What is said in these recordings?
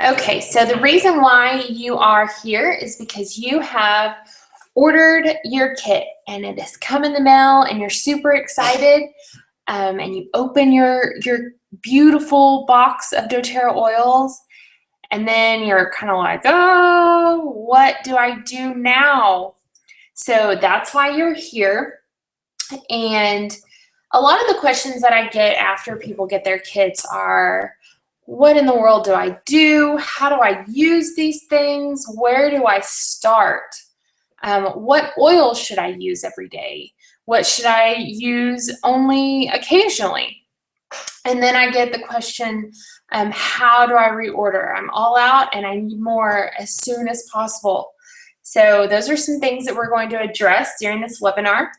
Okay, so the reason why you are here is because you have ordered your kit and it has come in the mail and you're super excited, and you open your beautiful box of doTERRA oils, and then you're kind of like, oh, what do I do now? So that's why you're here. And a lot of the questions that I get after people get their kits are, what in the world do I do? How do I use these things? Where do I start? What oil should I use every day? What should I use only occasionally? And then I get the question, how do I reorder? I'm all out and I need more as soon as possible. So those are some things that we're going to address during this webinar.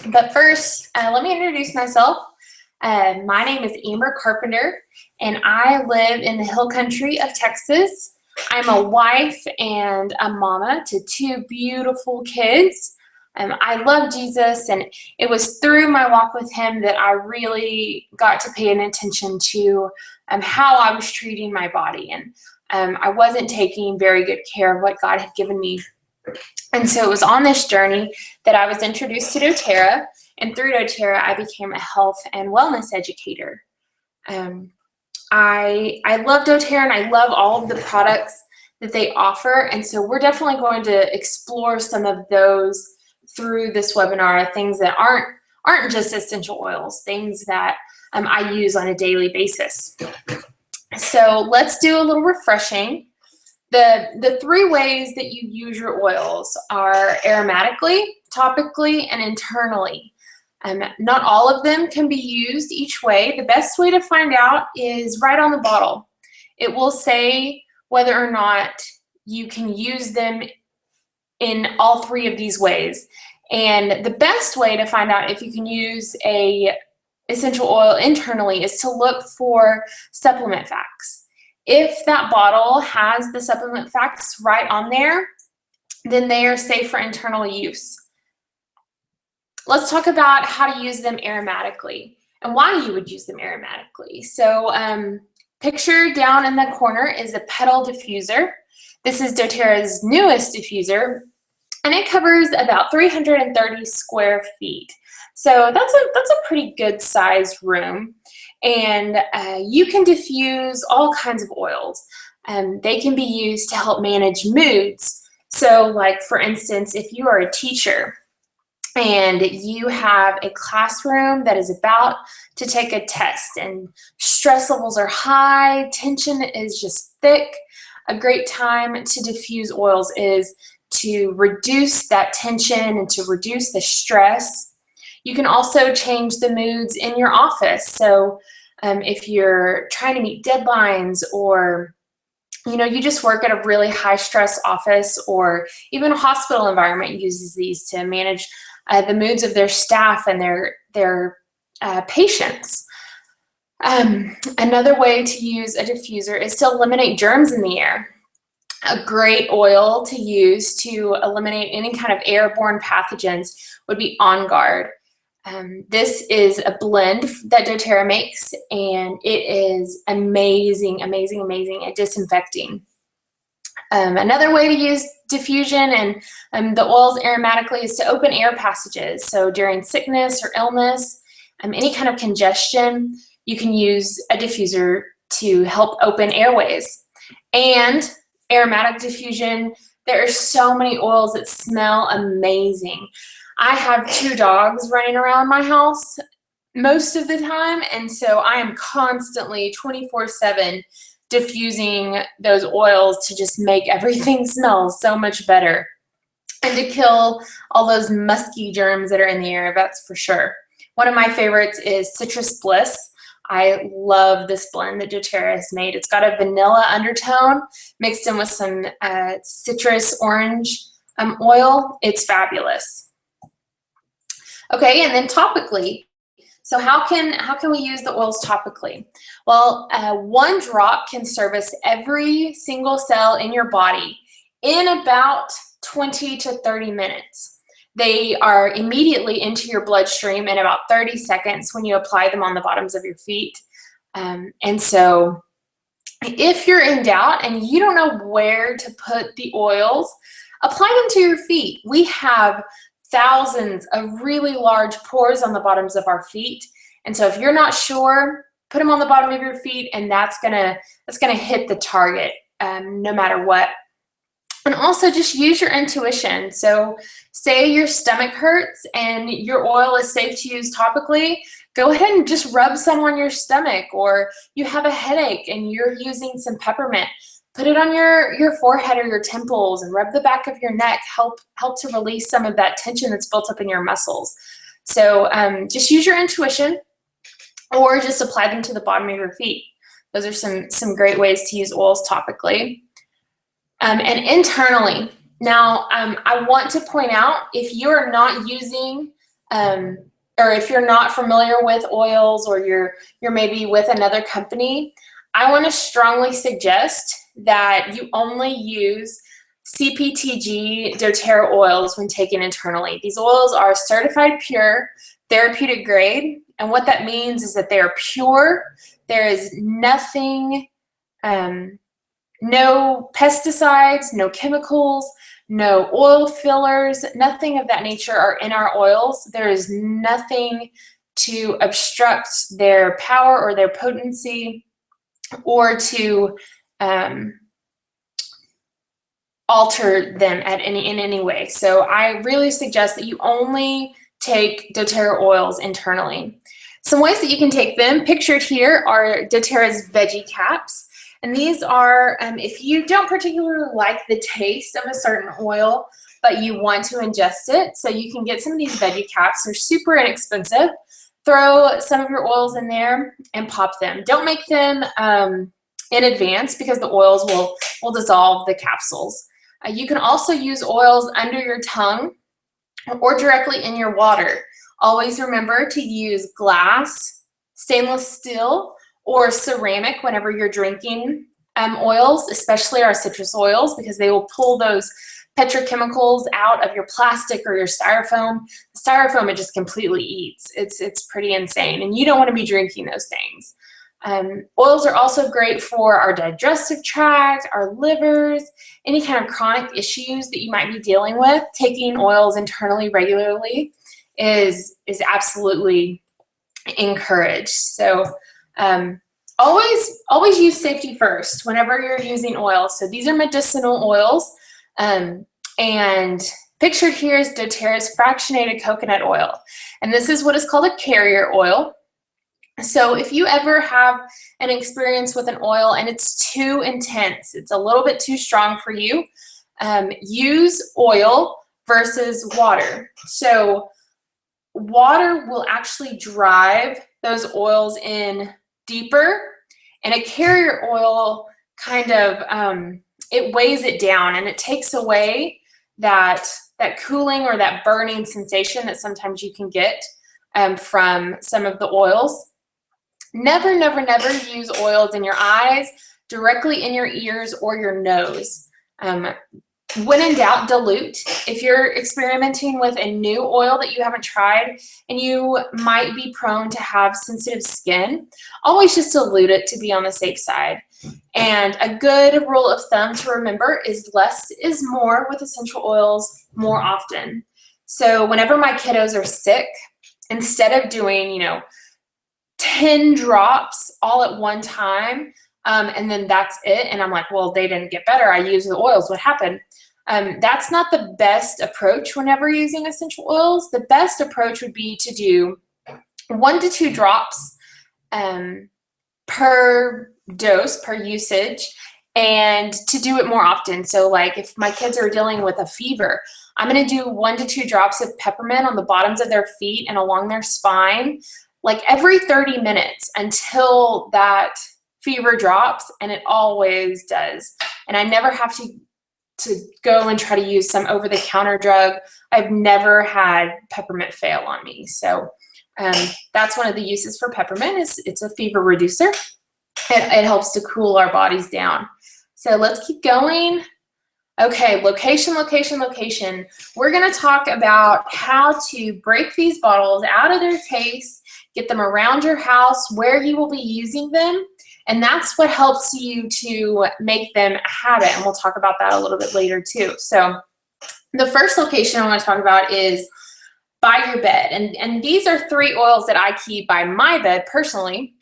But first, let me introduce myself. My name is Amber Carpenter, and I live in the hill country of Texas. I'm a wife and a mama to two beautiful kids. I love Jesus, and it was through my walk with him that I really got to pay attention to how I was treating my body, and I wasn't taking very good care of what God had given me. And so it was on this journey that I was introduced to doTERRA, and through doTERRA, I became a health and wellness educator. I love doTERRA, and I love all of the products that they offer, and so we're definitely going to explore some of those through this webinar, things that aren't just essential oils, things that I use on a daily basis. So let's do a little refreshing. The three ways that you use your oils are aromatically, topically, and internally. Not all of them can be used each way. The best way to find out is right on the bottle. It will say whether or not you can use them in all three of these ways. And the best way to find out if you can use a essential oil internally is to look for supplement facts. If that bottle has the supplement facts right on there, then they are safe for internal use. Let's talk about how to use them aromatically and why you would use them aromatically. So picture down in the corner is a petal diffuser. This is doTERRA's newest diffuser, and it covers about 330 square feet. So that's a pretty good sized room. And you can diffuse all kinds of oils. They can be used to help manage moods. So like, for instance, if you are a teacher and you have a classroom that is about to take a test and stress levels are high, tension is just thick, a great time to diffuse oils is to reduce that tension and to reduce the stress. You can also change the moods in your office. So if you're trying to meet deadlines, or you just work at a really high stress office, or even a hospital environment uses these to manage the moods of their staff and their patients. Another way to use a diffuser is to eliminate germs in the air. A great oil to use to eliminate any kind of airborne pathogens would be On Guard. This is a blend that doTERRA makes, and it is amazing, amazing, amazing at disinfecting. Another way to use diffusion and the oils aromatically is to open air passages. So during sickness or illness, any kind of congestion, you can use a diffuser to help open airways. And aromatic diffusion, there are so many oils that smell amazing. I have two dogs running around my house most of the time, and so I am constantly 24/7 diffusing those oils to just make everything smell so much better and to kill all those musky germs that are in the air, that's for sure. One of my favorites is Citrus Bliss. I love this blend that doTERRA has made. It's got a vanilla undertone mixed in with some citrus orange oil. It's fabulous. Okay, and then topically. So how can we use the oils topically? Well, one drop can service every single cell in your body in about 20 to 30 minutes. They are immediately into your bloodstream in about 30 seconds when you apply them on the bottoms of your feet. And so If you're in doubt and you don't know where to put the oils, apply them to your feet. We have thousands of really large pores on the bottoms of our feet. And so if you're not sure, put them on the bottom of your feet, and that's gonna hit the target no matter what. And also just use your intuition. So say your stomach hurts and your oil is safe to use topically, go ahead and just rub some on your stomach. Or you have a headache and you're using some peppermint, put it on your forehead or your temples and rub the back of your neck, help to release some of that tension that's built up in your muscles. So just use your intuition, or just apply them to the bottom of your feet. Those are some great ways to use oils topically. And internally, now I want to point out, if you are not using, or if you're not familiar with oils, or you're maybe with another company, I want to strongly suggest that you only use CPTG doTERRA oils when taken internally. These oils are certified pure, therapeutic grade, and what that means is that they are pure. There is nothing, no pesticides, no chemicals, no oil fillers, nothing of that nature are in our oils. There is nothing to obstruct their power or their potency, or to alter them in any way. So I really suggest that you only take doTERRA oils internally. Some ways that you can take them, pictured here, are doTERRA's veggie caps. And these are, if you don't particularly like the taste of a certain oil, but you want to ingest it, so you can get some of these veggie caps. They're super inexpensive. Throw some of your oils in there and pop them. Don't make them in advance, because the oils will dissolve the capsules. You can also use oils under your tongue or directly in your water. Always remember to use glass, stainless steel, or ceramic whenever you're drinking oils, especially our citrus oils, because they will pull those petrochemicals out of your plastic or your styrofoam. The styrofoam, it just completely eats. It's pretty insane, and you don't want to be drinking those things. Oils are also great for our digestive tract, our livers, any kind of chronic issues that you might be dealing with. Taking oils internally regularly is absolutely encouraged. So always use safety first whenever you're using oils. So these are medicinal oils, and pictured here is doTERRA's fractionated coconut oil, and this is what is called a carrier oil. So if you ever have an experience with an oil and it's too intense, it's a little bit too strong for you, use oil versus water. So water will actually drive those oils in deeper, and a carrier oil kind of, it weighs it down, and it takes away that cooling or that burning sensation that sometimes you can get from some of the oils. Never, never, never use oils in your eyes, directly in your ears or your nose. When in doubt, dilute. If you're experimenting with a new oil that you haven't tried and you might be prone to have sensitive skin, always just dilute it to be on the safe side. And a good rule of thumb to remember is less is more with essential oils more often. So whenever my kiddos are sick, instead of doing, 10 drops all at one time, and then that's it, and I'm like, well, they didn't get better, I used the oils, what happened? That's not the best approach whenever using essential oils. The best approach would be to do 1 to 2 drops per dose, per usage, and to do it more often. So like if my kids are dealing with a fever, I'm going to do 1 to 2 drops of peppermint on the bottoms of their feet and along their spine, like every 30 minutes until that fever drops, and it always does. And I never have to go and try to use some over-the-counter drug. I've never had peppermint fail on me. So that's one of the uses for peppermint, is it's a fever reducer. It helps to cool our bodies down. So let's keep going. Okay, location, location, location. We're gonna talk about how to break these bottles out of their case, get them around your house where you will be using them, And that's what helps you to make them a habit. And we'll talk about that a little bit later too. So the first location I want to talk about is by your bed. And these are 3 oils that I keep by my bed personally.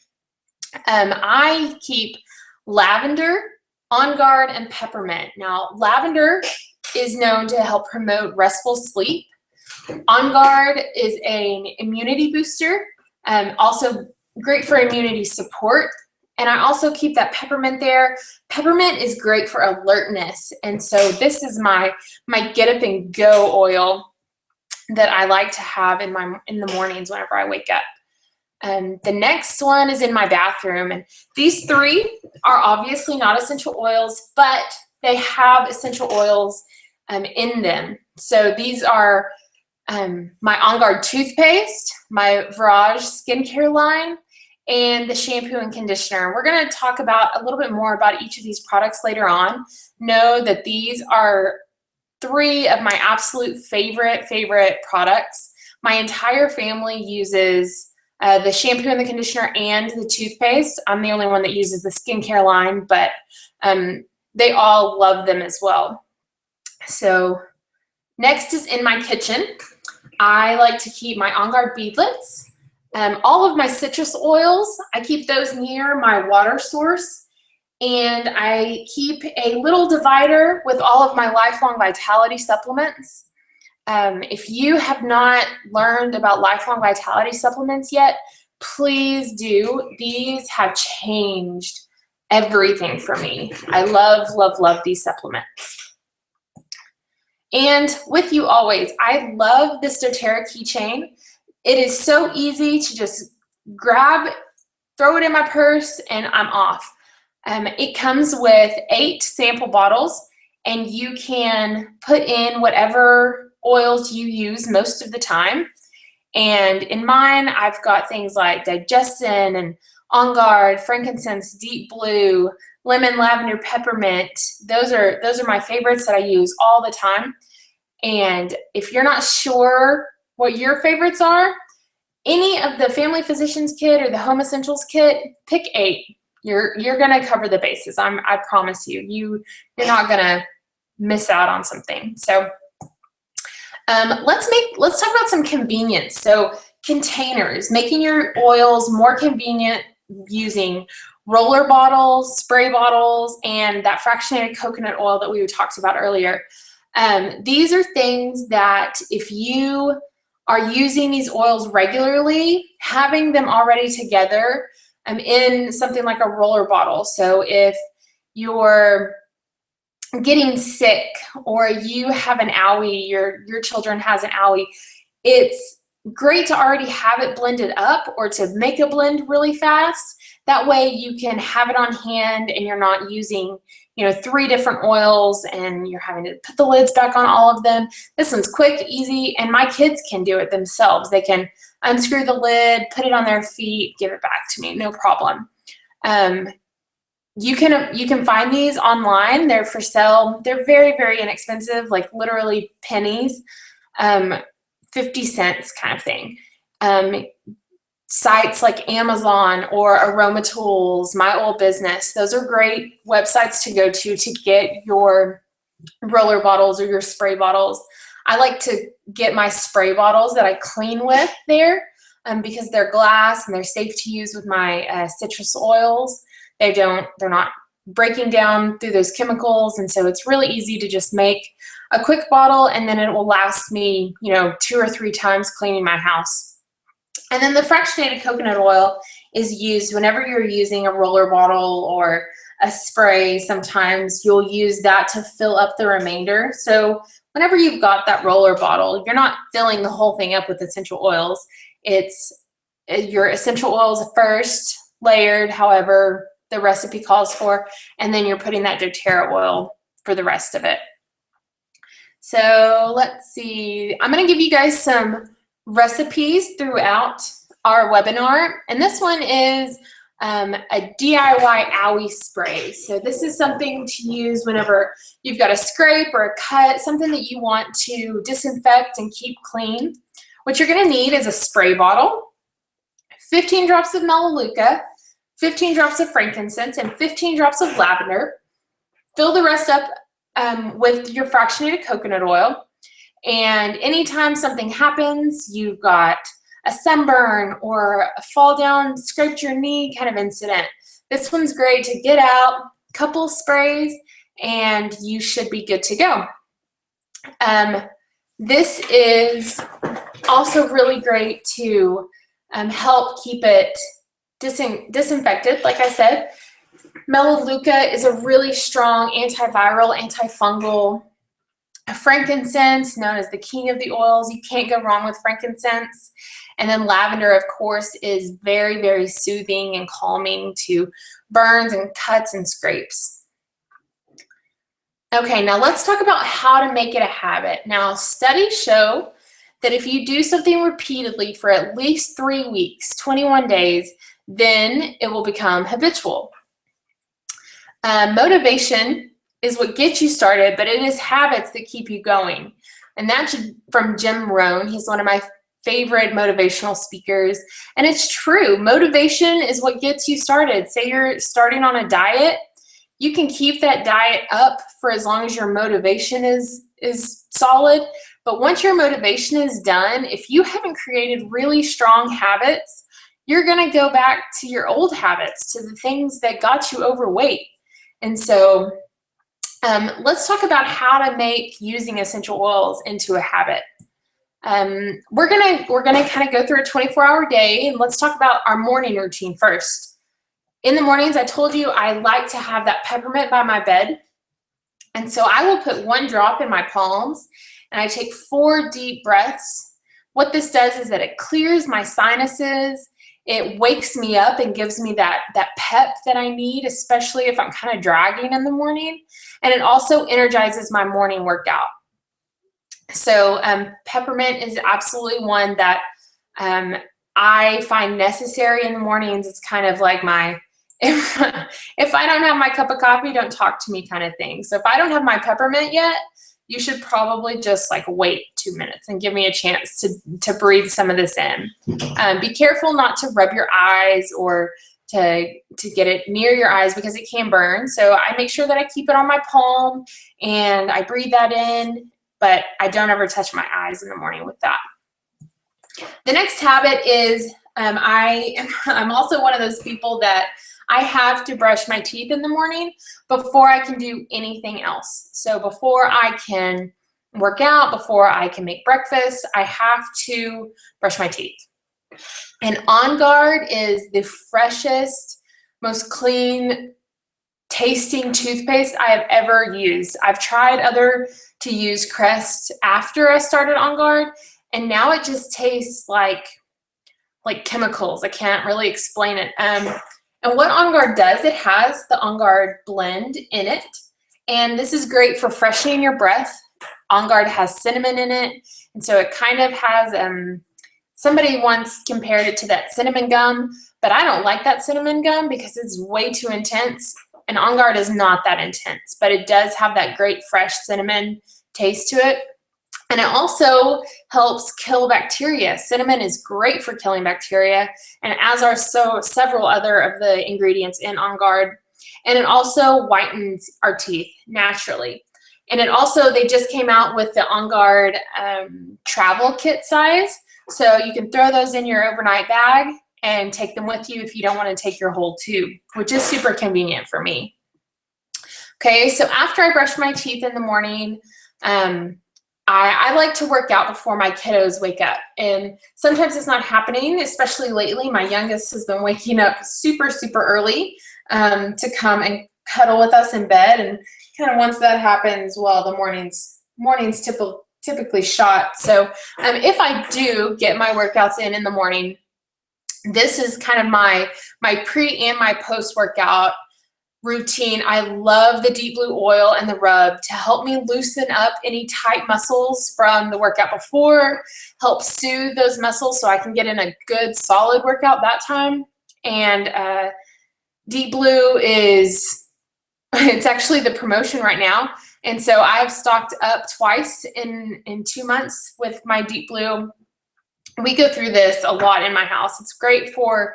I keep lavender, On Guard, and peppermint. Now, lavender is known to help promote restful sleep. On Guard is an immunity booster, also great for immunity support. And I also keep that peppermint there. Peppermint is great for alertness. And so this is my get up and go oil that I like to have in the mornings whenever I wake up. The next one is in my bathroom, and these 3 are obviously not essential oils, but they have essential oils in them. So these are my On Guard toothpaste, my Virage skincare line, and the shampoo and conditioner. We're going to talk about a little bit more about each of these products later on. Know that these are 3 of my absolute favorite products. My entire family uses the shampoo and the conditioner and the toothpaste. I'm the only one that uses the skincare line, but they all love them as well. So next is in my kitchen. I like to keep my On Guard beadlets. All of my citrus oils, I keep those near my water source. And I keep a little divider with all of my Lifelong Vitality supplements. If you have not learned about Lifelong Vitality supplements yet, please do. These have changed everything for me. I love these supplements. And with you always, I love this doTERRA keychain. It is so easy to just grab, throw it in my purse, and I'm off. It comes with 8 sample bottles, and you can put in whatever oils you use most of the time. And in mine, I've got things like digestin and On Guard, frankincense, deep blue, lemon, lavender, peppermint. Those are my favorites that I use all the time. And if you're not sure what your favorites are, any of the Family Physicians Kit or the Home Essentials Kit, pick 8. You're gonna cover the bases. I promise you. You're not gonna miss out on something. So let's talk about some convenience. So containers, making your oils more convenient using roller bottles, spray bottles, and that fractionated coconut oil that we talked about earlier. These are things that if you are using these oils regularly, having them already together in something like a roller bottle. So if you're getting sick or you have an owie, your children has an owie, it's great to already have it blended up or to make a blend really fast. That way you can have it on hand and you're not using 3 different oils and you're having to put the lids back on all of them. This one's quick, easy, and my kids can do it themselves. They can unscrew the lid, put it on their feet, give it back to me, no problem. You can find these online. They're for sale. They're very, very inexpensive, like literally pennies, 50 cents kind of thing. Sites like Amazon or Aroma Tools, My Old Business, those are great websites to go to get your roller bottles or your spray bottles. I like to get my spray bottles that I clean with there because they're glass and they're safe to use with my citrus oils. They're not breaking down through those chemicals, and so it's really easy to just make a quick bottle and then it will last me 2 or 3 times cleaning my house. And then the fractionated coconut oil is used whenever you're using a roller bottle or a spray. Sometimes you'll use that to fill up the remainder. So whenever you've got that roller bottle, you're not filling the whole thing up with essential oils. It's your essential oils first, layered however the recipe calls for, and then you're putting that doTERRA oil for the rest of it. So let's see. I'm going to give you guys some recipes throughout our webinar, and this one is a DIY owie spray. So this is something to use whenever you've got a scrape or a cut, something that you want to disinfect and keep clean. What you're going to need is a spray bottle, 15 drops of Melaleuca, 15 drops of frankincense, and 15 drops of lavender. Fill the rest up with your fractionated coconut oil. And anytime something happens, you've got a sunburn or a fall down, scraped your knee kind of incident, this one's great to get out, couple sprays, and you should be good to go. This is also really great to help keep it disinfected, like I said. Melaleuca is a really strong antiviral, antifungal. Frankincense, known as the king of the oils, you can't go wrong with frankincense. And then lavender, of course, is very, very soothing and calming to burns and cuts and scrapes. Okay, now let's talk about how to make it a habit. Now, studies show that if you do something repeatedly for at least 3 weeks, 21 days, then it will become habitual. Motivation is what gets you started, but it is habits that keep you going. And that's from Jim Rohn. He's one of my favorite motivational speakers. And it's true. Motivation is what gets you started. Say you're starting on a diet, you can keep that diet up for as long as your motivation is solid. But once your motivation is done, if you haven't created really strong habits, you're going to go back to your old habits, to the things that got you overweight. And so let's talk about how to make using essential oils into a habit. We're gonna kind of go through a 24-hour day, and let's talk about our morning routine first. In the mornings, I told you I like to have that peppermint by my bed, and so I will put 1 drop in my palms, and I take 4 deep breaths. What this does is that it clears my sinuses. It wakes me up and gives me that pep that I need, especially if I'm kind of dragging in the morning. And it also energizes my morning workout. So peppermint is absolutely one that I find necessary in the mornings. It's kind of like my, if I don't have my cup of coffee, don't talk to me kind of thing. So if I don't have my peppermint yet, you should probably just like wait 2 minutes and give me a chance to breathe some of this in. Be careful not to rub your eyes or to get it near your eyes because it can burn. So I make sure that I keep it on my palm and I breathe that in, but I don't ever touch my eyes in the morning with that. The next habit is I'm also one of those people that I have to brush my teeth in the morning before I can do anything else. So before I can work out, before I can make breakfast, I have to brush my teeth. And On Guard is the freshest, most clean tasting toothpaste I have ever used. I've tried to use Crest after I started On Guard, and now it just tastes like chemicals. I can't really explain it. And what On Guard does, it has the On Guard blend in it. And this is great for freshening your breath. On Guard has cinnamon in it. And so it kind of has, somebody once compared it to that cinnamon gum, but I don't like that cinnamon gum because it's way too intense. And On Guard is not that intense, but it does have that great fresh cinnamon taste to it. And it also helps kill bacteria. Cinnamon is great for killing bacteria, and as are several other of the ingredients in On Guard. And it also whitens our teeth naturally. And it also, they just came out with the On Guard travel kit size. So you can throw those in your overnight bag and take them with you if you don't want to take your whole tube, which is super convenient for me. Okay, so after I brush my teeth in the morning, I like to work out before my kiddos wake up, and sometimes it's not happening, especially lately. My youngest has been waking up super, super early to come and cuddle with us in bed, and kind of once that happens, well, the morning's typically shot. So if I do get my workouts in the morning, this is kind of my pre and my post workout routine. I love the deep blue oil and the rub to help me loosen up any tight muscles from the workout before, help soothe those muscles so I can get in a good solid workout that time. And deep blue it's actually the promotion right now. And so I've stocked up twice in 2 months with my deep blue. We go through this a lot in my house. It's great for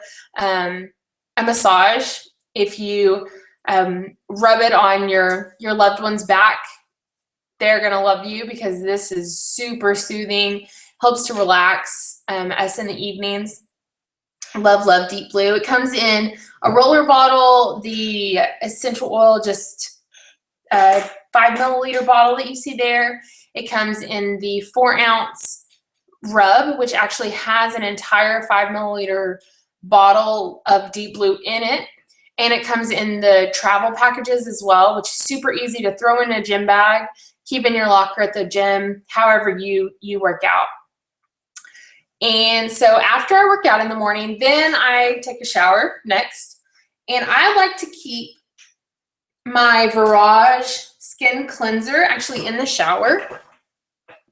a massage. If you rub it on your loved one's back, they're gonna love you because this is super soothing, helps to relax us in the evenings. Love, love Deep Blue. It comes in a roller bottle, the essential oil, just a 5 milliliter bottle that you see there. It comes in the 4-ounce rub, which actually has an entire 5 milliliter bottle of Deep Blue in it. And it comes in the travel packages as well, which is super easy to throw in a gym bag, keep in your locker at the gym, however you work out. And so after I work out in the morning, then I take a shower next. And I like to keep my Virage skin cleanser actually in the shower.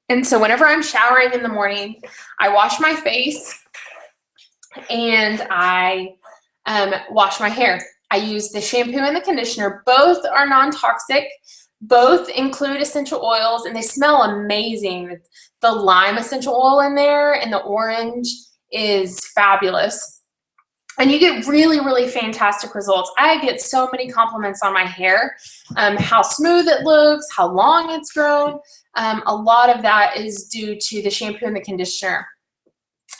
And so whenever I'm showering in the morning, I wash my face and I wash my hair. I use the shampoo and the conditioner. Both are non-toxic. Both include essential oils, and they smell amazing. The lime essential oil in there and the orange is fabulous. And you get really, really fantastic results. I get so many compliments on my hair, how smooth it looks, how long it's grown. A lot of that is due to the shampoo and the conditioner.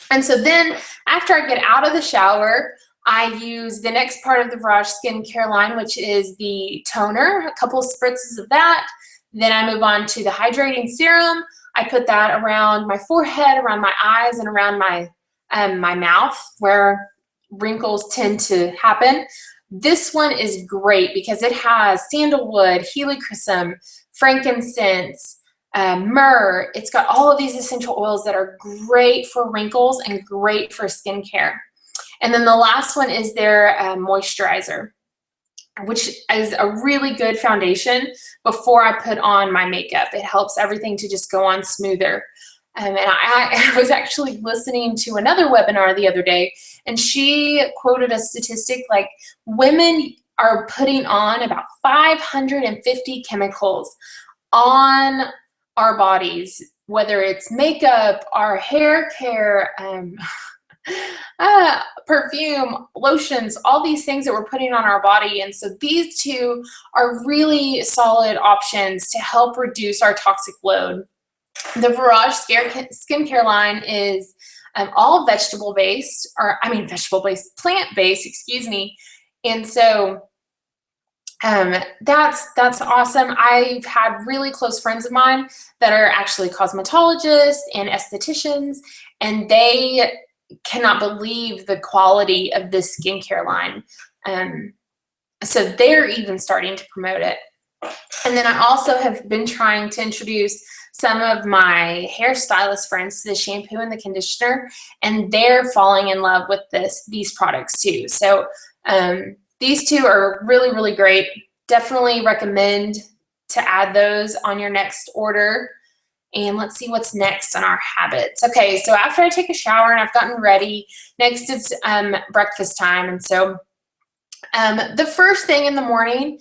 And so then after I get out of the shower, I use the next part of the Virage skincare line, which is the toner, a couple of spritzes of that. Then I move on to the hydrating serum. I put that around my forehead, around my eyes, and around my mouth where wrinkles tend to happen. This one is great because it has sandalwood, helichrysum, frankincense, myrrh. It's got all of these essential oils that are great for wrinkles and great for skincare. And then the last one is their moisturizer, which is a really good foundation before I put on my makeup. It helps everything to just go on smoother. And I was actually listening to another webinar the other day, and she quoted a statistic like women are putting on about 550 chemicals on our bodies, whether it's makeup, our hair care, perfume, lotions, all these things that we're putting on our body. And so these two are really solid options to help reduce our toxic load. The Virage skincare line is all vegetable-based, plant-based, excuse me. And so that's awesome. I've had really close friends of mine that are actually cosmetologists and estheticians, and they cannot believe the quality of this skincare line. So they're even starting to promote it. And then I also have been trying to introduce some of my hairstylist friends to the shampoo and the conditioner, and they're falling in love with these products too. So these two are really, really great. Definitely recommend to add those on your next order. And let's see what's next on our habits. Okay, so after I take a shower and I've gotten ready, next it's breakfast time. And so the first thing in the morning,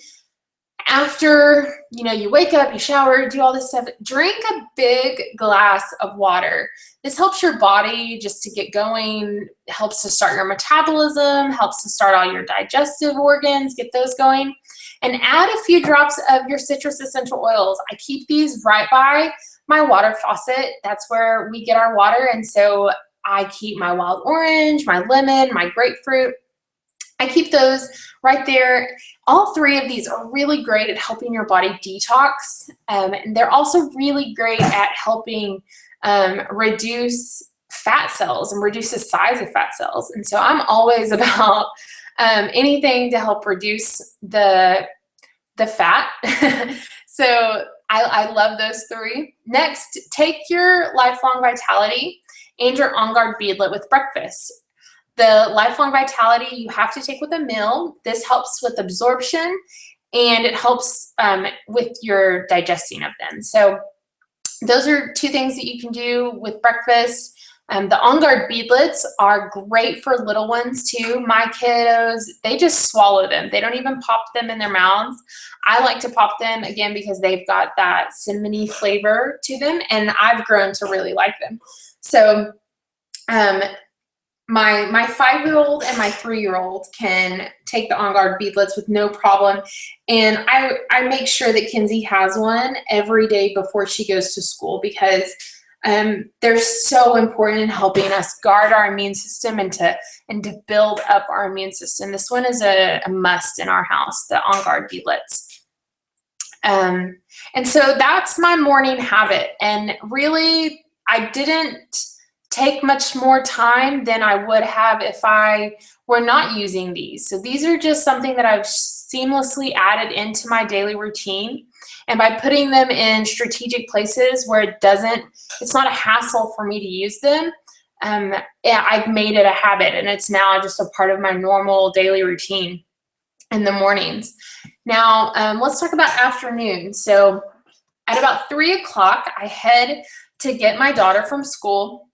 after you wake up, you shower, do all this stuff, drink a big glass of water. This helps your body just to get going, helps to start your metabolism, helps to start all your digestive organs, get those going. And add a few drops of your citrus essential oils. I keep these right by my water faucet. That's where we get our water. And so I keep my wild orange, my lemon, my grapefruit. I keep those right there. All three of these are really great at helping your body detox. And they're also really great at helping reduce fat cells and reduce the size of fat cells. And so I'm always about anything to help reduce the fat. So I love those three. Next, take your Lifelong Vitality and your On Guard Beadlet with breakfast. The Lifelong Vitality you have to take with a meal. This helps with absorption and it helps with your digesting of them. So those are two things that you can do with breakfast. The On Guard beadlets are great for little ones too. My kiddos, they just swallow them. They don't even pop them in their mouths. I like to pop them again because they've got that cinnamony flavor to them, and I've grown to really like them. So my 5-year-old and my 3-year-old can take the On Guard beadlets with no problem. And I make sure that Kinsey has one every day before she goes to school, because they're so important in helping us guard our immune system and to build up our immune system. This one is a must in our house, the On Guard beadlets. And so that's my morning habit. And really, I didn't take much more time than I would have if I were not using these. So these are just something that I've seamlessly added into my daily routine. And by putting them in strategic places where it's not a hassle for me to use them, yeah, I've made it a habit, and it's now just a part of my normal daily routine in the mornings. Now, let's talk about afternoon. So at about 3 o'clock, I head to get my daughter from school.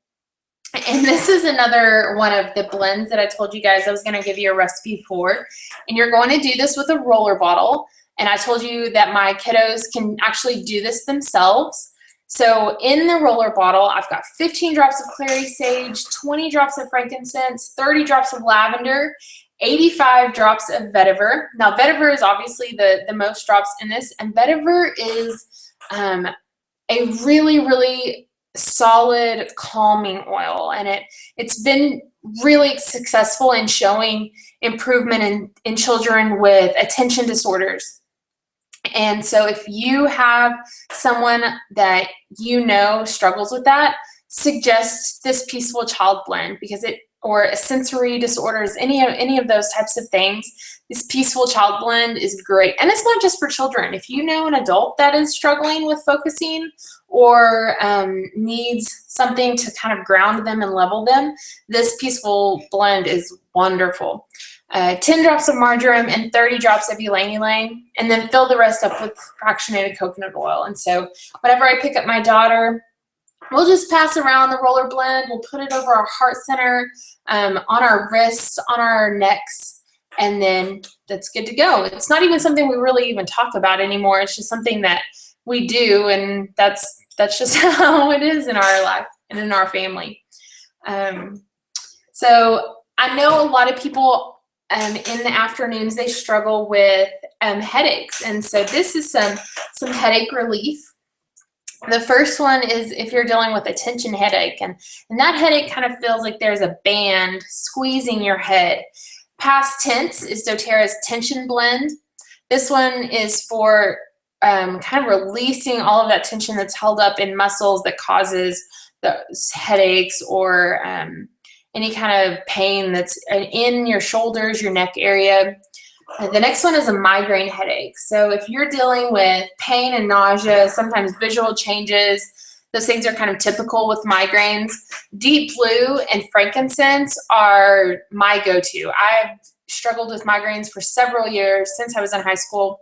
And this is another one of the blends that I told you guys I was going to give you a recipe for. And you're going to do this with a roller bottle. And I told you that my kiddos can actually do this themselves. So in the roller bottle, I've got 15 drops of clary sage, 20 drops of frankincense, 30 drops of lavender, 85 drops of vetiver. Now, vetiver is obviously the most drops in this. And vetiver is a really, really solid calming oil, and it's been really successful in showing improvement in children with attention disorders. And so if you have someone that you know struggles with that, suggest this Peaceful Child blend, because or sensory disorders, any of those types of things, this Peaceful Child blend is great. And it's not just for children. If you know an adult that is struggling with focusing or needs something to kind of ground them and level them, this Peaceful blend is wonderful. 10 drops of marjoram and 30 drops of ylang-ylang, and then fill the rest up with fractionated coconut oil. And so whenever I pick up my daughter, we'll just pass around the roller blend. We'll put it over our heart center, on our wrists, on our necks, and then that's good to go. It's not even something we really even talk about anymore. It's just something that we do, and that's just how it is in our life and in our family. So I know a lot of people in the afternoons, they struggle with headaches, and so this is some headache relief. The first one is if you're dealing with a tension headache, and that headache kind of feels like there's a band squeezing your head. Past tense is dōTERRA's tension blend. This one is for kind of releasing all of that tension that's held up in muscles that causes those headaches or any kind of pain that's in your shoulders, your neck area. The next one is a migraine headache. So if you're dealing with pain and nausea, sometimes visual changes, those things are kind of typical with migraines. Deep blue and frankincense are my go-to. I've struggled with migraines for several years since I was in high school.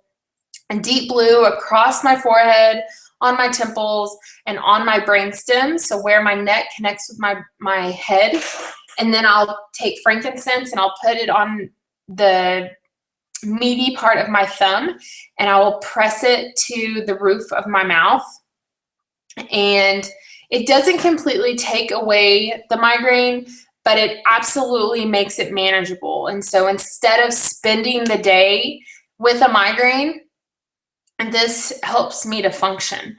And deep blue across my forehead, on my temples, and on my brainstem, so where my neck connects with my head. And then I'll take frankincense and I'll put it on the meaty part of my thumb, and I will press it to the roof of my mouth. And it doesn't completely take away the migraine, but it absolutely makes it manageable. And so instead of spending the day with a migraine, this helps me to function.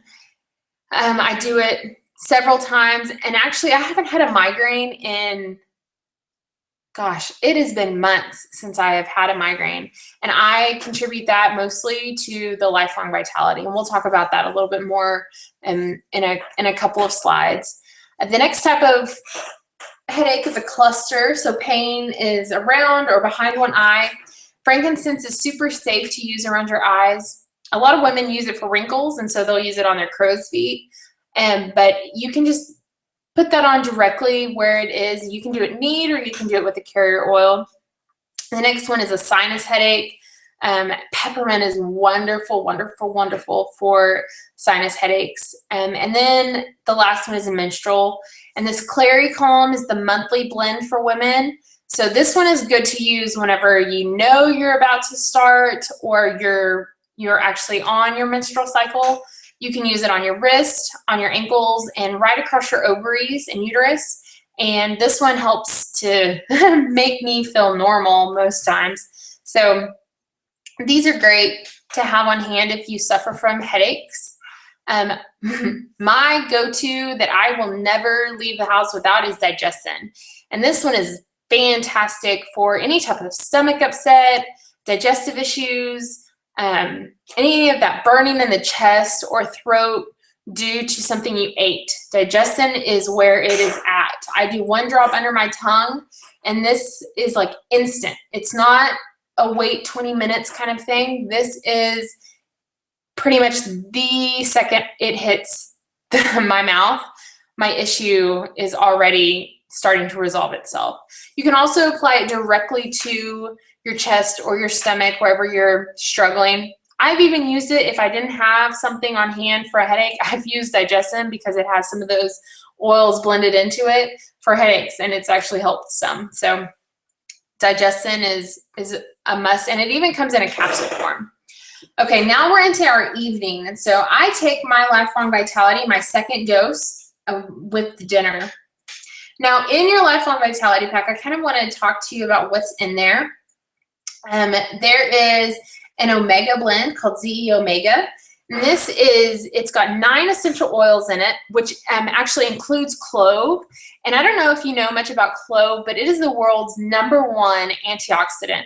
I do it several times, and actually I haven't had a migraine in, gosh, it has been months since I have had a migraine, and I contribute that mostly to the Lifelong Vitality, and we'll talk about that a little bit more in a couple of slides. The next type of headache is a cluster, so pain is around or behind one eye. Frankincense is super safe to use around your eyes. A lot of women use it for wrinkles, and so they'll use it on their crow's feet, but you can just put that on directly where it is. You can do it neat, or you can do it with a carrier oil. The next one is a sinus headache. Peppermint is wonderful, wonderful, wonderful for sinus headaches. And then the last one is a menstrual. And this Clary Calm is the monthly blend for women. So this one is good to use whenever you know you're about to start, or you're actually on your menstrual cycle. You can use it on your wrist, on your ankles, and right across your ovaries and uterus. And this one helps to make me feel normal most times. So these are great to have on hand if you suffer from headaches. My go-to that I will never leave the house without is digestin. And this one is fantastic for any type of stomach upset, digestive issues, any of that burning in the chest or throat due to something you ate. Digestin is where it is at. I do 1 drop under my tongue, and this is like instant. It's not a wait 20 minutes kind of thing. This is pretty much the second it hits my mouth, my issue is already starting to resolve itself. You can also apply it directly to your chest or your stomach, wherever you're struggling. I've even used it if I didn't have something on hand for a headache. I've used digestin because it has some of those oils blended into it for headaches, and it's actually helped some. So digestin is a must, and it even comes in a capsule form. Okay, now we're into our evening. And so I take my Lifelong Vitality, my second dose, with dinner. Now, in your Lifelong Vitality pack, I kind of want to talk to you about what's in there. There is an omega blend called ZE Omega. And it's got 9 essential oils in it, which actually includes clove. And I don't know if you know much about clove, but it is the world's #1 antioxidant.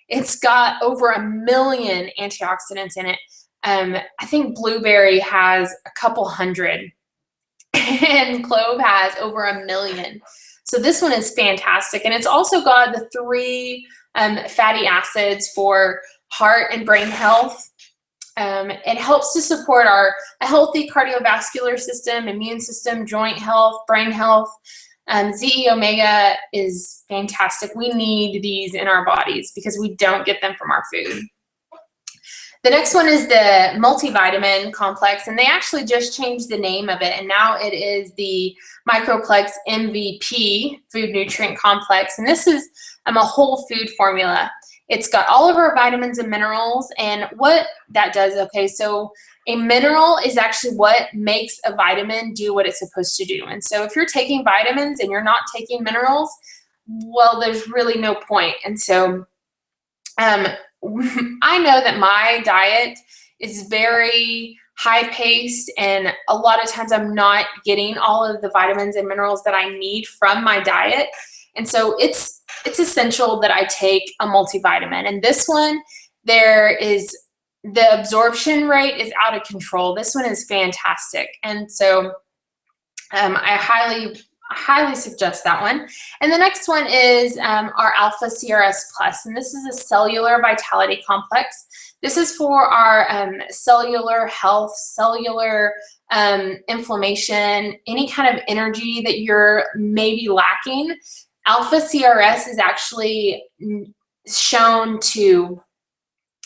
It's got over 1 million antioxidants in it. I think blueberry has a couple hundred, and clove has over 1 million. So this one is fantastic. And it's also got the 3 fatty acids for heart and brain health. It helps to support a healthy cardiovascular system, immune system, joint health, brain health. ZE Omega is fantastic. We need these in our bodies because we don't get them from our food. The next one is the multivitamin complex, and they actually just changed the name of it, and now it is the Microplex MVP Food Nutrient Complex, and this is a whole food formula. It's got all of our vitamins and minerals, and what that does, okay, so a mineral is actually what makes a vitamin do what it's supposed to do. And so if you're taking vitamins and you're not taking minerals, well, there's really no point. And so I know that my diet is very high-paced, and a lot of times I'm not getting all of the vitamins and minerals that I need from my diet. And so it's essential that I take a multivitamin. And this one, the absorption rate is out of control. This one is fantastic. And so I highly suggest that one. And the next one is our Alpha CRS Plus, and this is a cellular vitality complex. This is for our cellular health, cellular inflammation, any kind of energy that you're maybe lacking. Alpha CRS is actually shown to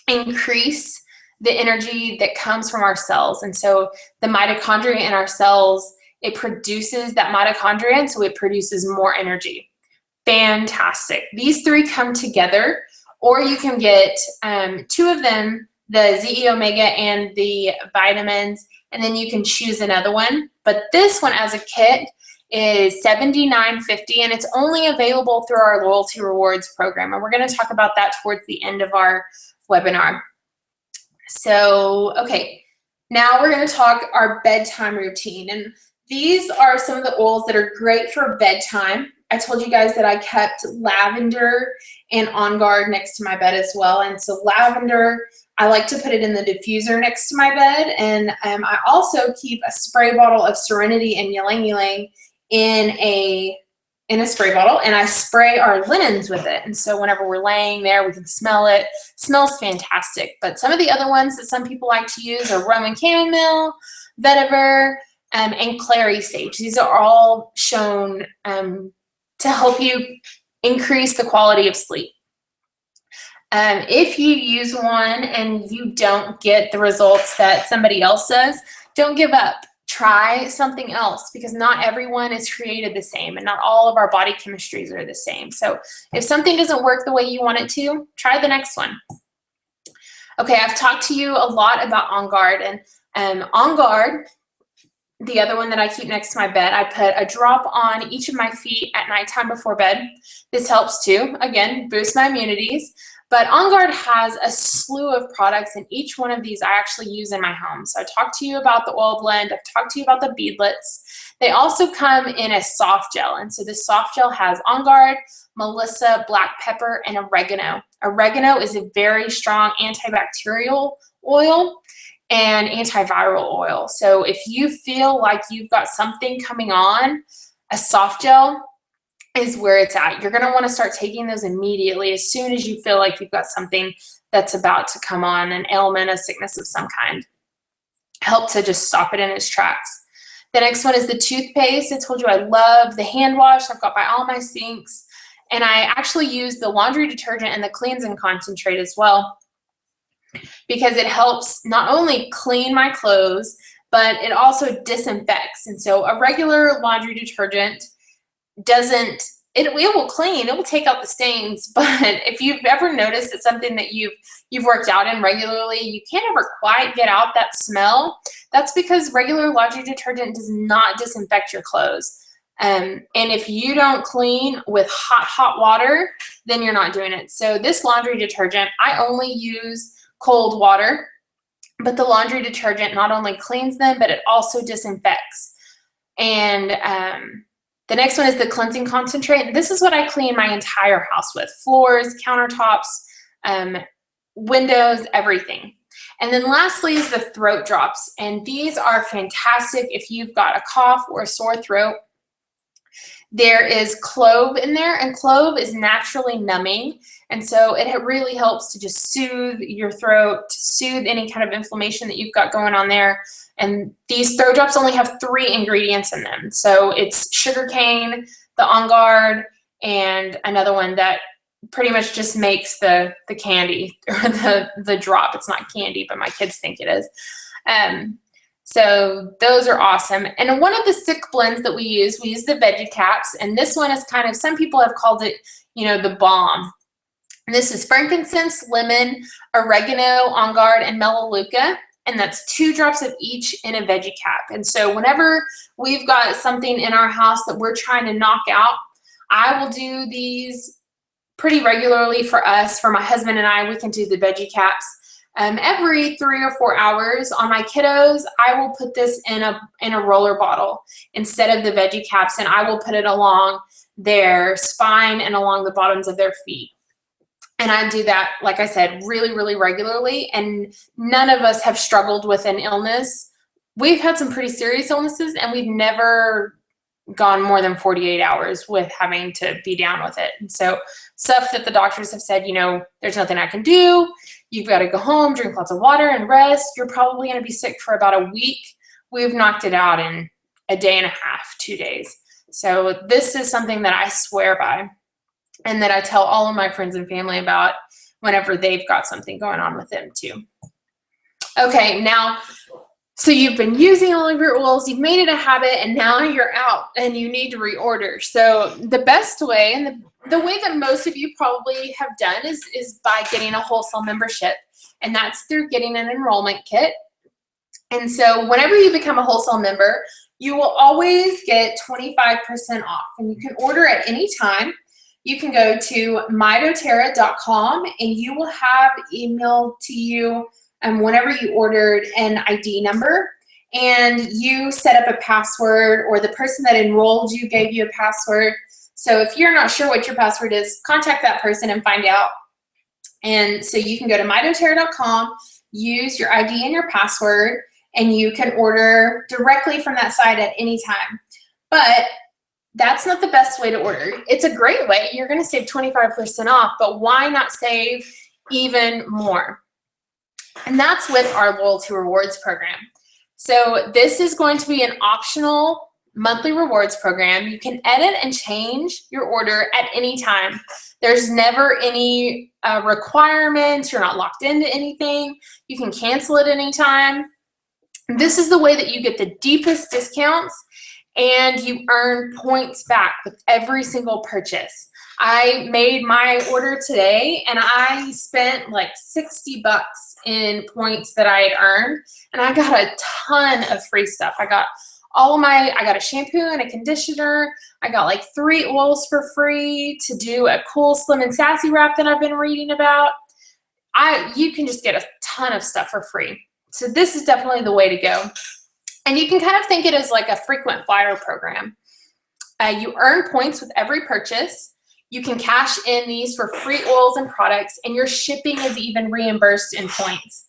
increase the energy that comes from our cells. And so the mitochondria in our cells, it produces that mitochondria, and so it produces more energy. Fantastic. These 3 come together, or you can get 2 of them, the ZE Omega and the vitamins, and then you can choose another one. But this one as a kit is $79.50, and it's only available through our loyalty rewards program. And we're going to talk about that towards the end of our webinar. So, okay, now we're going to talk our bedtime routine. And these are some of the oils that are great for bedtime. I told you guys that I kept lavender and On Guard next to my bed as well. And so lavender, I like to put it in the diffuser next to my bed. And I also keep a spray bottle of Serenity and Ylang Ylang in a spray bottle, and I spray our linens with it. And so whenever we're laying there, we can smell it. It smells fantastic. But some of the other ones that some people like to use are Roman chamomile, vetiver, and clary sage. These are all shown to help you increase the quality of sleep. If you use one and you don't get the results that somebody else does, don't give up. Try something else, because not everyone is created the same, and not all of our body chemistries are the same. So if something doesn't work the way you want it to, try the next one. Okay, I've talked to you a lot about On Guard, and On Guard, the other one that I keep next to my bed. I put a drop on each of my feet at nighttime before bed. This helps too, again, boost my immunities. But On Guard has a slew of products, and each one of these I actually use in my home. So I talked to you about the oil blend. I've talked to you about the beadlets. They also come in a soft gel, and so this soft gel has On Guard, Melissa, black pepper, and oregano. Oregano is a very strong antibacterial oil and antiviral oil. So if you feel like you've got something coming on, a soft gel is where it's at. You're going to want to start taking those immediately as soon as you feel like you've got something that's about to come on, an ailment, a sickness of some kind. Help to just stop it in its tracks. The next one is the toothpaste. I told you I love the hand wash. I've got by all my sinks. And I actually use the laundry detergent and the cleansing concentrate as well, because it helps not only clean my clothes, but it also disinfects. And so a regular laundry detergent doesn't, it will clean, it will take out the stains, but if you've ever noticed it's something that you've worked out in regularly, you can't ever quite get out that smell. That's because regular laundry detergent does not disinfect your clothes. And if you don't clean with hot water, then you're not doing it. So this laundry detergent, I only use cold water, but the laundry detergent not only cleans them, but it also disinfects. And the next one is the cleansing concentrate. This is what I clean my entire house with: floors, countertops, windows, everything. And then lastly is the throat drops. And these are fantastic if you've got a cough or a sore throat. There is clove in there, and clove is naturally numbing. And so it really helps to just soothe your throat, to soothe any kind of inflammation that you've got going on there. And these throat drops only have 3 ingredients in them. So it's sugarcane, the On Guard, and another one that pretty much just makes the candy or the drop. It's not candy, but my kids think it is. So those are awesome. And one of the sick blends that we use the veggie caps. And this one is kind of, some people have called it, the bomb. And this is frankincense, lemon, oregano, On Guard, and melaleuca. And that's 2 drops of each in a veggie cap. And so whenever we've got something in our house that we're trying to knock out, I will do these pretty regularly for us. For my husband and I, we can do the veggie caps every 3 or 4 hours. On my kiddos, I will put this in a roller bottle instead of the veggie caps, and I will put it along their spine and along the bottoms of their feet. And I do that, like I said, really, really regularly. And none of us have struggled with an illness. We've had some pretty serious illnesses, and we've never gone more than 48 hours with having to be down with it. And so stuff that the doctors have said, there's nothing I can do. You've got to go home, drink lots of water, and rest. You're probably going to be sick for about a week. We've knocked it out in a day and a half, 2 days. So this is something that I swear by, and that I tell all of my friends and family about whenever they've got something going on with them too. Okay, now, so you've been using all of your oils, you've made it a habit, and now you're out and you need to reorder. So the best way, and the way that most of you probably have done is by getting a wholesale membership, and that's through getting an enrollment kit. And so whenever you become a wholesale member, you will always get 25% off, and you can order at any time. You can go to dōTERRA.com, and you will have emailed to you whenever you ordered an ID number, and you set up a password, or the person that enrolled you gave you a password. So if you're not sure what your password is, contact that person and find out. And so you can go to dōTERRA.com, use your ID and your password, and you can order directly from that site at any time. But that's not the best way to order. It's a great way. You're going to save 25% off, but why not save even more? And that's with our loyalty rewards program. So this is going to be an optional monthly rewards program. You can edit and change your order at any time. There's never any requirements. You're not locked into anything. You can cancel it anytime. This is the way that you get the deepest discounts, and you earn points back with every single purchase. I made my order today, and I spent like $60 in points that I had earned, and I got a ton of free stuff. I got I got a shampoo and a conditioner. I got like 3 oils for free to do a cool Slim and Sassy wrap that I've been reading about. You can just get a ton of stuff for free. So this is definitely the way to go. And you can kind of think it as like a frequent flyer program. You earn points with every purchase. You can cash in these for free oils and products, and your shipping is even reimbursed in points.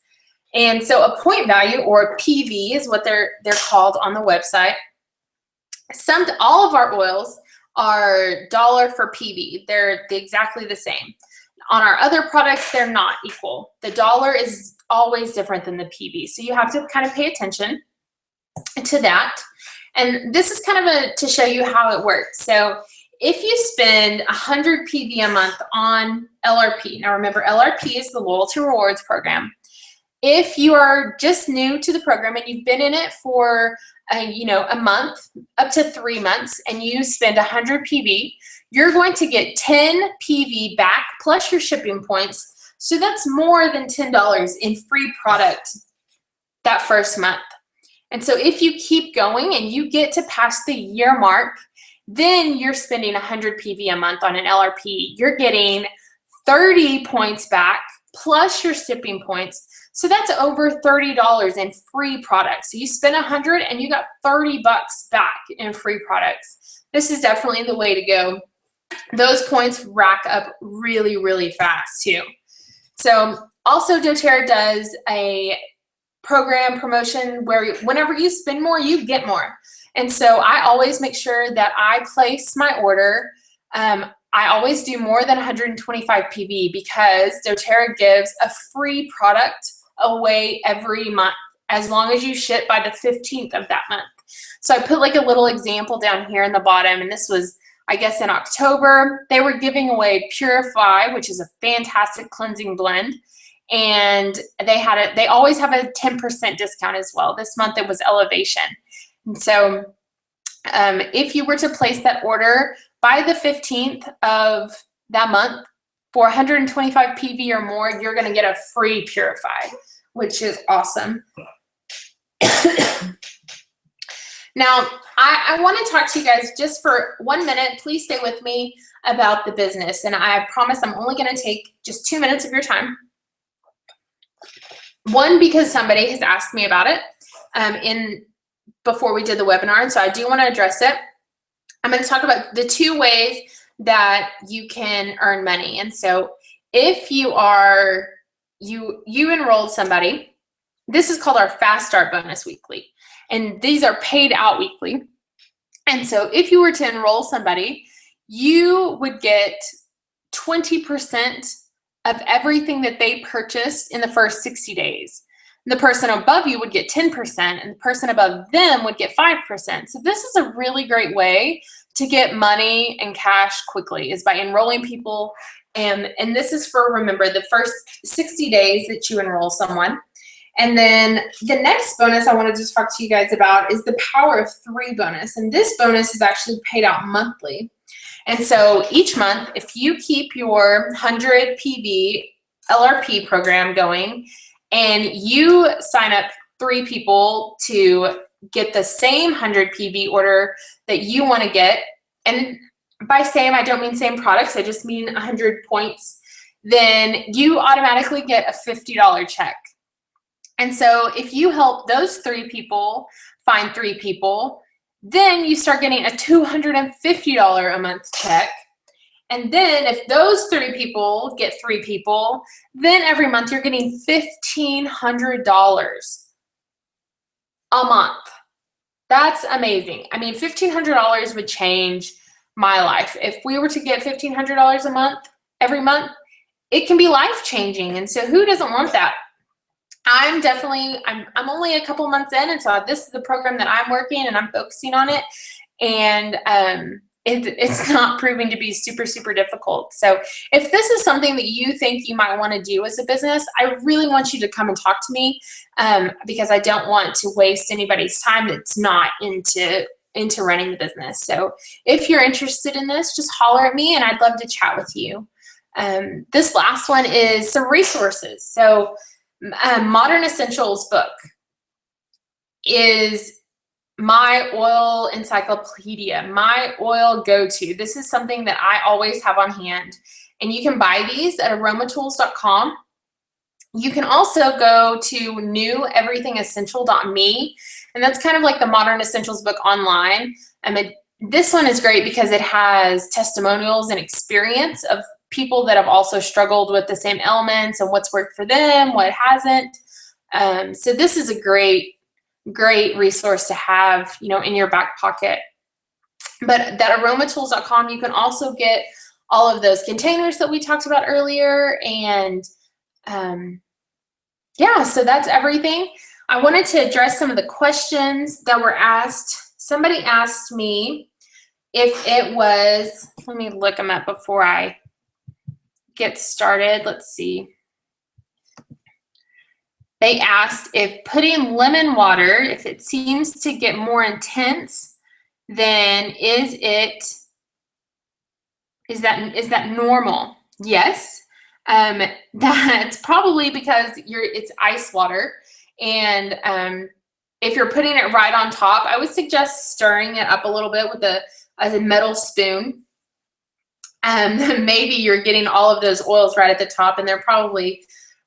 And so a point value, or PV, is what they're called on the website. All of our oils are $1 for PV. They're exactly the same. On our other products, they're not equal. The $1 is always different than the PV. So you have to kind of pay attention to that. And this is kind of to show you how it works. So if you spend 100 PV a month on LRP, now remember LRP is the Loyalty Rewards program. If you are just new to the program and you've been in it for a month, up to 3 months, and you spend 100 PV, you're going to get 10 PV back plus your shipping points. So that's more than $10 in free product that first month. And so if you keep going and you get to pass the year mark, then you're spending 100 PV a month on an LRP. You're getting 30 points back plus your shipping points. So that's over $30 in free products. So you spend 100 and you got $30 back in free products. This is definitely the way to go. Those points rack up really, really fast too. So also doTERRA does a program promotion where whenever you spend more, you get more. And so I always make sure that I place my order. I always do more than 125 PV because doTERRA gives a free product away every month as long as you ship by the 15th of that month. So I put like a little example down here in the bottom, and this was, I guess, in October. They were giving away Purify, which is a fantastic cleansing blend, and they always have a 10% discount as well. This month it was Elevation. And so if you were to place that order by the 15th of that month for 125 PV or more, you're going to get a free Purify, which is awesome. Now, I want to talk to you guys just for 1 minute. Please stay with me about the business. And I promise I'm only going to take just 2 minutes of your time. One, because somebody has asked me about it before we did the webinar, and so I do want to address it. I'm going to talk about the 2 ways that you can earn money. And so if you enrolled somebody, this is called our Fast Start Bonus Weekly. And these are paid out weekly. And so if you were to enroll somebody, you would get 20% of everything that they purchased in the first 60 days. The person above you would get 10%, and the person above them would get 5%. So this is a really great way to get money and cash quickly, is by enrolling people. And this is for, remember, the first 60 days that you enroll someone. And then the next bonus I wanted to talk to you guys about is the Power of 3 bonus. And this bonus is actually paid out monthly. And so each month, if you keep your 100 PV LRP program going and you sign up 3 people to get the same 100 PV order that you want to get, and by same, I don't mean same products, I just mean 100 points, then you automatically get a $50 check. And so if you help those 3 people find 3 people, then you start getting a $250 a month check. And then if those 3 people get 3 people, then every month you're getting $1,500 a month. That's amazing. I mean, $1,500 would change my life. If we were to get $1,500 a month, every month, it can be life-changing. And so who doesn't want that? I'm only a couple months in, and so this is the program that I'm working and I'm focusing on it. And it's not proving to be super, super difficult. So if this is something that you think you might want to do as a business, I really want you to come and talk to me because I don't want to waste anybody's time that's not into running the business. So if you're interested in this, just holler at me and I'd love to chat with you. This last one is some resources. So Modern Essentials book is my oil encyclopedia, my oil go-to. This is something that I always have on hand. And you can buy these at aromatools.com. You can also go to neweverythingessential.me, and that's kind of like the Modern Essentials book online. This one is great because it has testimonials and experience of people that have also struggled with the same ailments and what's worked for them, what hasn't. So this is a great resource to have, in your back pocket. But that aromatools.com, you can also get all of those containers that we talked about earlier. And yeah, so that's everything. I wanted to address some of the questions that were asked. Somebody asked me if it was, let me look them up before I get started. Let's see. They asked if putting lemon water, if it seems to get more intense, then is that normal? Yes. That's probably because it's ice water, and if you're putting it right on top, I would suggest stirring it up a little bit with a metal spoon. Maybe you're getting all of those oils right at the top, and they're probably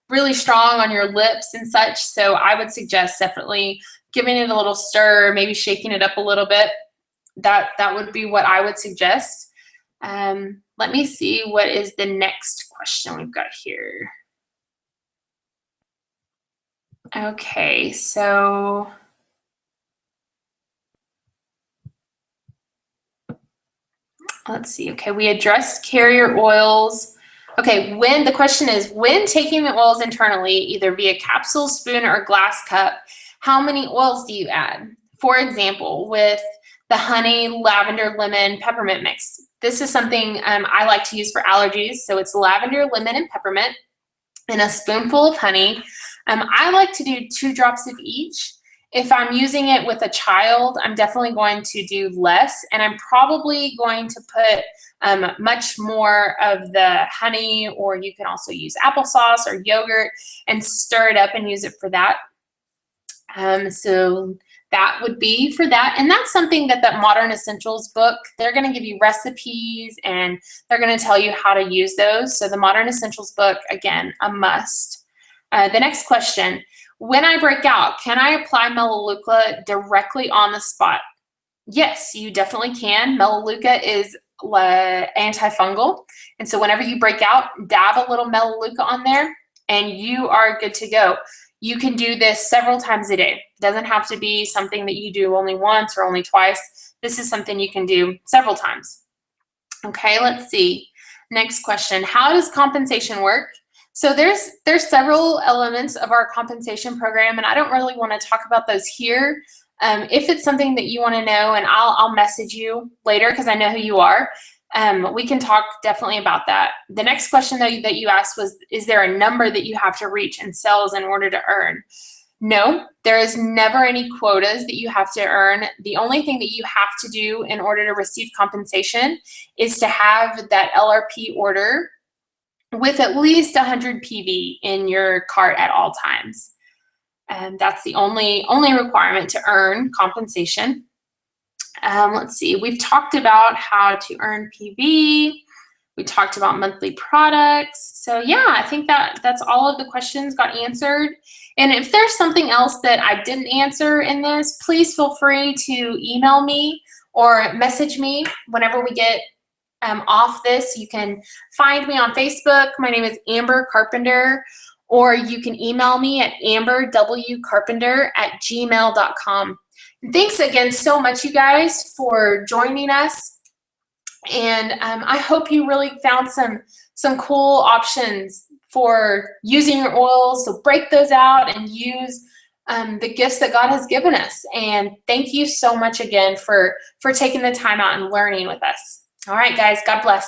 really strong on your lips and such. So I would suggest definitely giving it a little stir, maybe shaking it up a little bit. That would be what I would suggest. Let me see what is the next question we've got here. Okay, so let's see. Okay, we addressed carrier oils. Okay, the question is, when taking the oils internally, either via capsule, spoon, or glass cup, how many oils do you add? For example, with the honey, lavender, lemon, peppermint mix. This is something I like to use for allergies. So it's lavender, lemon, and peppermint in a spoonful of honey. I like to do 2 drops of each. If I'm using it with a child, I'm definitely going to do less, and I'm probably going to put much more of the honey, or you can also use applesauce or yogurt and stir it up and use it for that. So that would be for that. And that's something that Modern Essentials book, they're going to give you recipes and they're going to tell you how to use those. So the Modern Essentials book, again, a must. The next question, when I break out, can I apply Melaleuca directly on the spot? Yes, you definitely can. Melaleuca is antifungal. And so whenever you break out, dab a little Melaleuca on there and you are good to go. You can do this several times a day. It doesn't have to be something that you do only once or only twice. This is something you can do several times. Okay, let's see. Next question, how does compensation work? So there's several elements of our compensation program, and I don't really want to talk about those here. If it's something that you want to know, and I'll message you later because I know who you are, we can talk definitely about that. The next question that you asked was, is there a number that you have to reach in sales in order to earn? No, there is never any quotas that you have to earn. The only thing that you have to do in order to receive compensation is to have that LRP order with at least 100 PV in your cart at all times. And that's the only requirement to earn compensation. Let's see, we've talked about how to earn PV. We talked about monthly products. So yeah, I think that's all of the questions got answered. And if there's something else that I didn't answer in this, please feel free to email me or message me whenever we get off this. You can find me on Facebook. My name is Amber Carpenter, or you can email me at amberwcarpenter@gmail.com. Thanks again so much, you guys, for joining us. And I hope you really found some cool options for using your oils. So break those out and use the gifts that God has given us. And thank you so much again for taking the time out and learning with us. All right, guys, God bless.